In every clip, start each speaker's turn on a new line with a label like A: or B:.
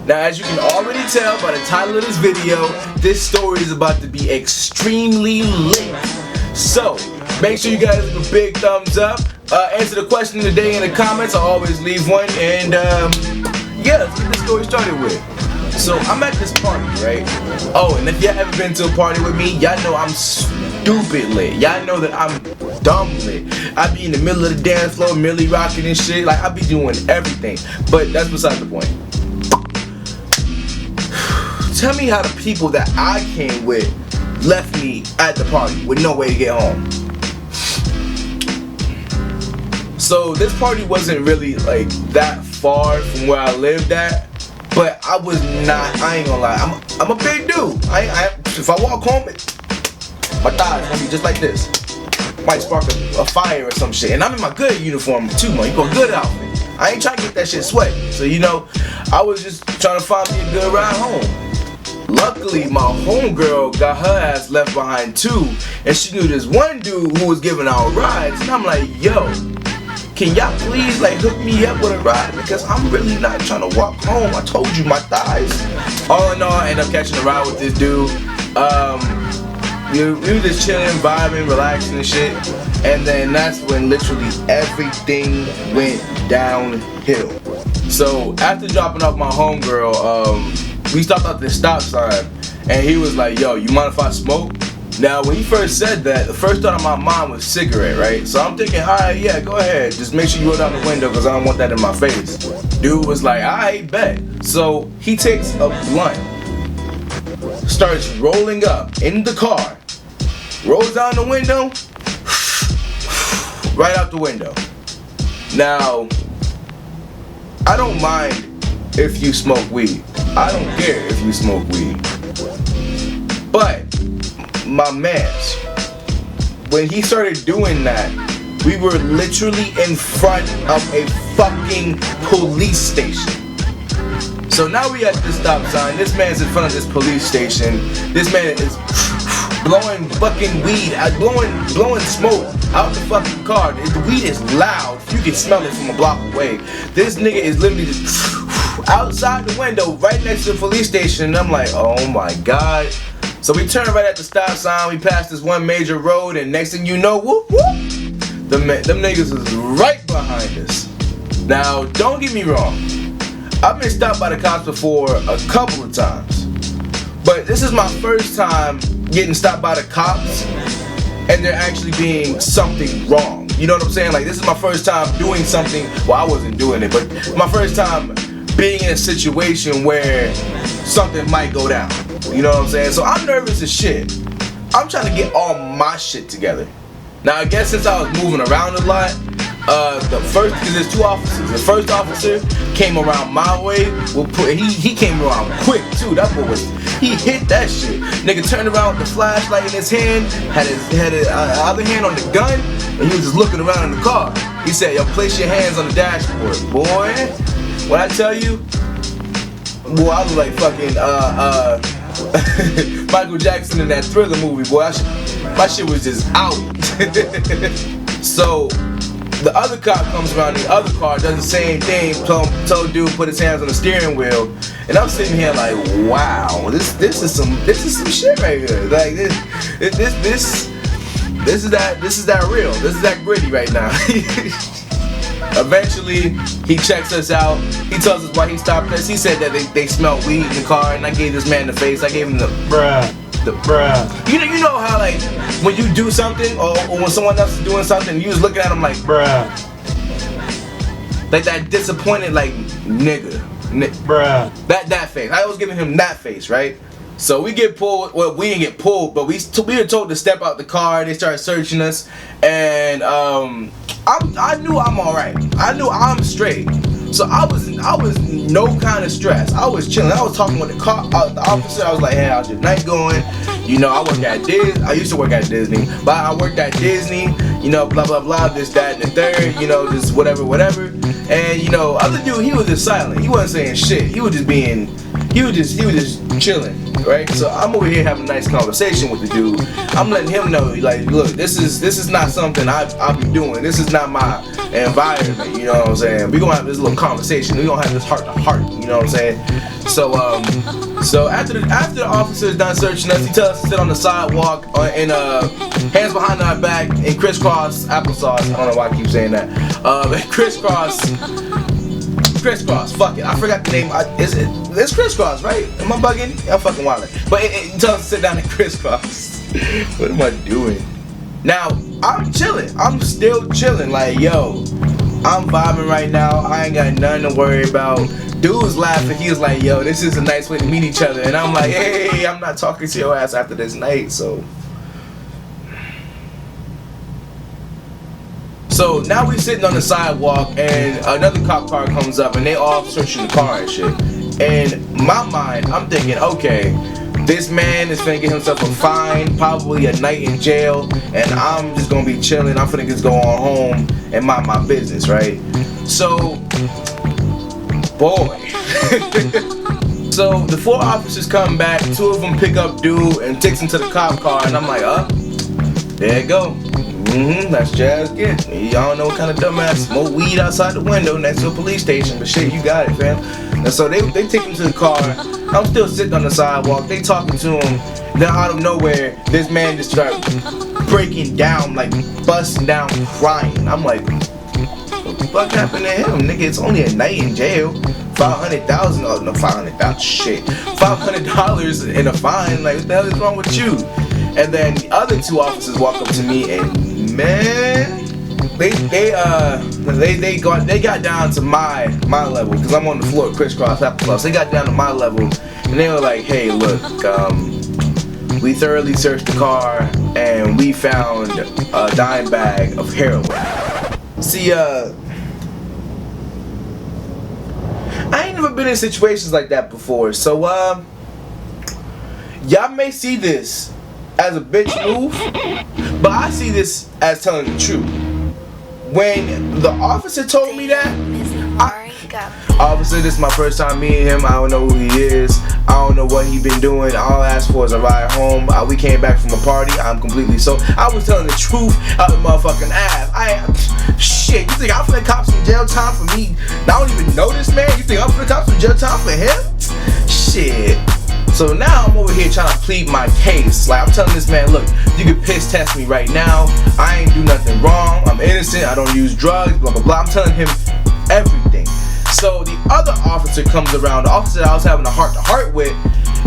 A: Now, as you can already tell by the title of this video, this story is about to be extremely lit. So, make sure you guys leave a big thumbs up. Answer the question of the day in the comments. I always leave one. And yeah, let's get this story started with. So, I'm at this party, right? Oh, and if y'all ever been to a party with me, y'all know I'm stupid lit. Y'all know that I'm dumb lit. I be in the middle of the dance floor, milli rocking and shit. Like, I be doing everything. But that's beside the point. Tell me how the people that I came with left me at the party with no way to get home. So this party wasn't really like that far from where I lived at, but I was not, I ain't gonna lie, I'm a big dude. If I walk home, my thighs gonna be just like this. Might spark a fire or some shit. And I'm in my good uniform too, man. You got a good outfit. I ain't trying to get that shit sweaty. So you know, I was just trying to find me a good ride home. Luckily, my homegirl got her ass left behind too, and she knew this one dude who was giving out rides, and I'm like, yo, can y'all please like hook me up with a ride, because I'm really not trying to walk home. I told you, my thighs. All in all, I ended up catching a ride with this dude. We were just chilling, vibing, relaxing and shit, and then that's when literally everything went downhill. So after dropping off my homegirl, we stopped at this stop sign, and he was like, yo, you mind if I smoke? Now, when he first said that, the first thought on my mind was cigarette, right? So I'm thinking, alright, yeah, go ahead. Just make sure you roll down the window, because I don't want that in my face. Dude was like, alright, bet. So he takes a blunt, starts rolling up in the car, rolls down the window, right out the window. Now, I don't mind if you smoke weed. I don't care if you smoke weed. But my mans, when he started doing that, we were literally in front of a fucking police station. So now we at the stop sign. This man's in front of this police station. This man is blowing fucking weed, blowing smoke out the fucking car. The weed is loud. You can smell it from a block away. This nigga is literally just outside the window right next to the police station, and I'm like, oh my god. So we turn right at the stop sign, we pass this one major road, and next thing you know, whoop whoop, them niggas is right behind us. Now, don't get me wrong, I've been stopped by the cops before a couple of times, but this is my first time getting stopped by the cops and there actually being something wrong. You know what I'm saying? Like, this is my first time doing something, well, I wasn't doing it, but my first time being in a situation where something might go down. You know what I'm saying? So I'm nervous as shit. I'm trying to get all my shit together. Now, I guess since I was moving around a lot, because there's two officers. The first officer came around my way. He came around quick too. That boy he hit that shit. Nigga turned around with the flashlight in his hand, had his other hand on the gun, and he was just looking around in the car. He said, yo, place your hands on the dashboard. Boy, when I tell you, boy, I was like fucking Michael Jackson in that Thriller movie, boy. My shit was just out. So the other cop comes around the other car, does the same thing, told dude put his hands on the steering wheel, and I'm sitting here like, wow, this is some shit right here. Like this is that real. This is that gritty right now. Eventually, he checks us out. He tells us why he stopped us. He said that they smelled weed in the car, and I gave this man the face. I gave him the bruh. You know how like when you do something or when someone else is doing something, you just looking at him like bruh. Like that disappointed like nigga. Bruh. That face. I was giving him that face, right? So we get pulled. Well, we didn't get pulled, but we were told to step out the car. They started searching us, and I knew I'm alright. I knew I'm straight. So I was no kind of stress. I was chilling. I was talking with the officer. I was like, hey, how's your night going? You know, I used to work at Disney, but I worked at Disney, you know, blah blah blah, this, that, and the third, you know, just whatever. And you know, other dude, he was just silent. He wasn't saying shit. He was just being he was just chilling, right? So I'm over here having a nice conversation with the dude. I'm letting him know, like, look, this is not something I'll be doing. This is not my environment, you know what I'm saying? We gonna have this little conversation. We gonna have this heart to heart, you know what I'm saying? So after the officer is done searching us, he tells us to sit on the sidewalk in hands behind our back in crisscross applesauce. I don't know why I keep saying that. Crisscross. Fuck it. I forgot the name. It's crisscross, right? Am I bugging? I'm fucking wilding. But it tells us to sit down in crisscross. What am I doing? Now I'm chilling. I'm still chilling. Like, yo, I'm vibing right now. I ain't got nothing to worry about. Dude's laughing. He was like, yo, this is a nice way to meet each other. And I'm like, hey, I'm not talking to your ass after this night. So now we sitting on the sidewalk and another cop car comes up and they all searching the car and shit. And in my mind, I'm thinking, okay, this man is finna get himself a fine, probably a night in jail, and I'm just gonna be chilling. I'm finna just go on home and mind my business, right? So, boy. So the 4 officers come back, 2 of them pick up dude and takes him to the cop car, and I'm like, there you go. That's Jazz Get. Y'all know what kind of dumbass smoke weed outside the window next to a police station, but shit, you got it, fam. And so they take him to the car. I'm still sitting on the sidewalk. They talking to him. Then out of nowhere, this man just started breaking down, like busting down, crying. I'm like, what the fuck happened to him, nigga? It's only a night in jail. $500,000. Oh no, $500,000. Shit, $500 in a fine. Like, what the hell is wrong with you? And then the other 2 officers walk up to me and man, they got down to my level because I'm on the floor crisscross applesauce. They got down to my level and they were like, hey, look, we thoroughly searched the car and we found a dime bag of heroin. See, I ain't never been in situations like that before, so y'all may see this as a bitch move, but I see this as telling the truth. When the officer told me that, officer, this is my first time meeting him. I don't know who he is. I don't know what he been doing. All I asked for is a ride home. We came back from a party. I'm completely so. I was telling the truth out of motherfucking ass. Shit, you think I'm finna cop some jail time for me? I don't even know this man. You think I'm finna cop some jail time for him? Shit. So now I'm over here trying to plead my case. Like, I'm telling this man, look, you can piss test me right now. I ain't do nothing wrong. I'm innocent. I don't use drugs, blah, blah, blah. I'm telling him everything. So the other officer comes around, the officer that I was having a heart-to-heart with.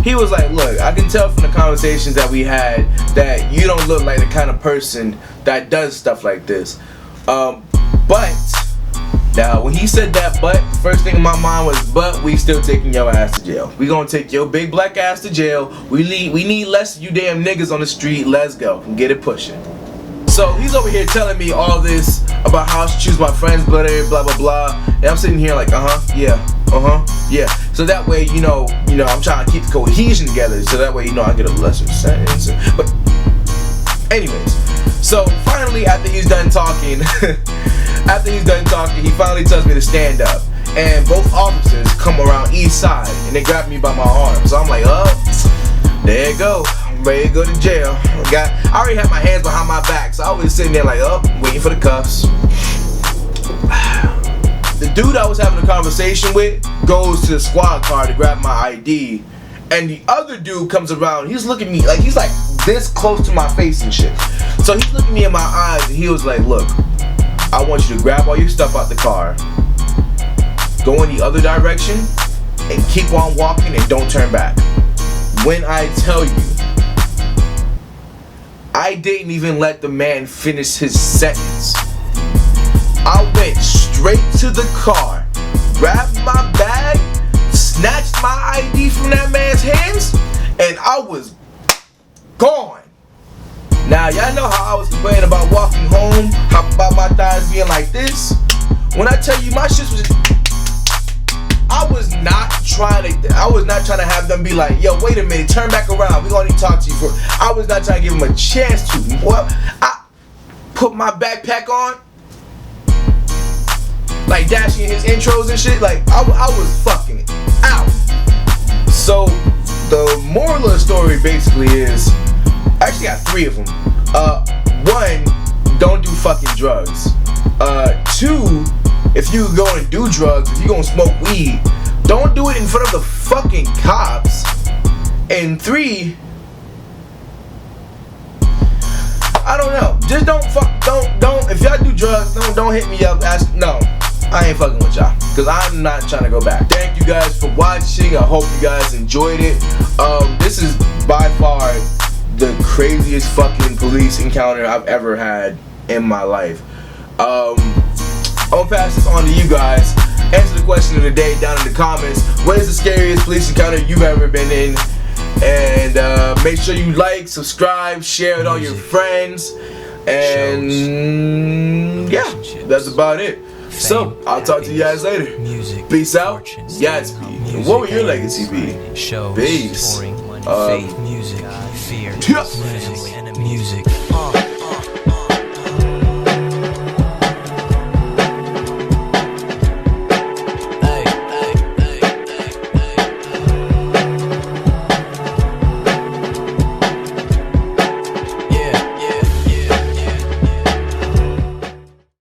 A: He was like, look, I can tell from the conversations that we had that you don't look like the kind of person that does stuff like this. But now, when he said that, but, first thing in my mind was, but we still taking your ass to jail. We gonna take your big black ass to jail. We need less of you damn niggas on the street. Let's go. Get it pushing. So he's over here telling me all this about how I should choose my friends, blah, blah, blah, blah. And I'm sitting here like, yeah. So that way, you know, I'm trying to keep the cohesion together. So that way, I get a lesser sentence. But anyways, so finally, after he's done talking, he finally tells me to stand up. And both officers come around each side and they grab me by my arm. So I'm like, there you go. I'm ready to go to jail. I already had my hands behind my back, so I was sitting there like, waiting for the cuffs. The dude I was having a conversation with goes to the squad car to grab my ID. And the other dude comes around, he's looking at me like, he's like this close to my face and shit. So he's looking me in my eyes and he was like, look, I want you to grab all your stuff out the car, go in the other direction, and keep on walking and don't turn back. When I tell you, I didn't even let the man finish his sentence. I went straight to the car, grabbed my bag, snatched my ID from that man's hands, and I was gone. Now, y'all know how I was complaining about walking home, how about my thighs being like this. When I tell you my shit was, I was not trying to have them be like, yo, wait a minute, turn back around, we gonna need to talk to you for. I was not trying to give them a chance to. Well, I put my backpack on, like dashing his intros and shit, like I was fucking out. basically is, I actually got 3 of them. 1, don't do fucking drugs. 2, if you go and do drugs, if you gonna smoke weed, don't do it in front of the fucking cops. And 3, I don't know. Just don't, if y'all do drugs, don't hit me up. No, I ain't fucking with y'all, because I'm not trying to go back. Thank you guys for watching. I hope you guys enjoyed it. This is by far the craziest fucking police encounter I've ever had in my life. I'm gonna pass this on to you guys. Answer the question of the day down in the comments. What is the scariest police encounter you've ever been in? And make sure you like, subscribe, share with all your friends. And yeah, that's about it. So, I'll talk to you guys later. Peace out, Gatsby. And what would your legacy be? Peace.
B: Faith, music, fear, music.